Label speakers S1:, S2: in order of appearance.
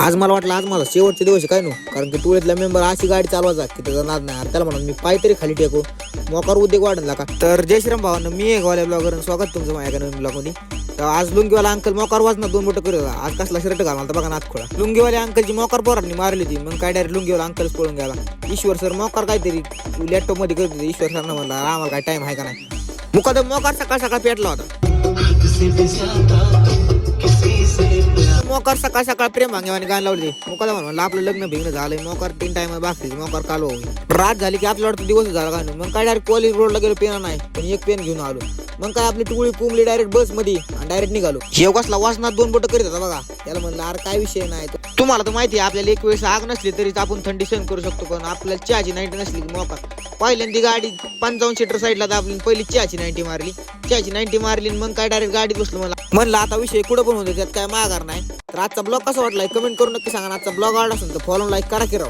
S1: आज मला वाटलं आज मला शेवटचे दिवस आहे काय नो, कारण की टोळीतला मेंबर अशी गाडी चालवायचा की त्याचा नाद नाही. त्याला म्हणून मी पाय तरी खाली टेकू मोकार उद्योग वाढला का. तर जय श्रीराम भावांना, मी एक वाल्या ब्लॉगर स्वागत तुमचं माझ्या नवीन ब्लॉगमध्ये. तर आज लुंगीवाला अंकल मोकार वाजणार 2 बोटं करत होता. आज कसला शर्ट घालला तर बघा नाथ खोळा. लुंगीवाल्या अंकलची मोकार पोरांनी मारली होती. मग काय डायरेक्ट लुंगीवाला अंकलच पळून गेला. ईश्वर सर मोकार काहीतरी लॅपटॉप मध्ये करत होते. ईश्वर सरनं म्हणला आम्हाला काय टाइम आहे का नाही. मुकादम मोकार सकाळ सकाळ पेटला होता. मोकार सकाळ सकाळ प्रेम भांगेवानी गाणं लावली. मुकादम म्हणलं आपलं लग्न भिंगणं झालंय. मोकार 3 टाइम बाकी मोकार कालो रात झाली की आपल्या वाटतं दिवस झाला काय. मग काय डायरेक्ट कॉलेज रोडला गेलो, पेन नाही पण एक पेन घेऊन आलो. मग काय आपली टुळी पुमली डायरेक्ट बस मध्ये आणि डायरेक्ट निघालो. शेव कसला वासनात 2 बोटं करीत होता बघा. त्याला म्हणलं अरे काय विषय नाही. तुम्हाला तर माहिती आहे आपल्याला एक वेळेस आग नसली तरीच आपण थंडी सहन करू शकतो, पण आपल्याला चहाची 90 नसली की मोकार. पहिल्यांदी गाडी 55 सीटर साईडला दाबली, पहिली चहाची 90 मारली. चहाची 90 मारली मग काय डायरेक्ट गाडीत बसलो. म्हणलं आता विषय कुठं पण होते, त्यात काय माघार नाही. तर आजचा ब्लॉग कसा वाटलाय कमेंट करून नक्की सांगा. आजचा ब्लॉग आवडला असेल तर फॉलो लाईक करा की राव.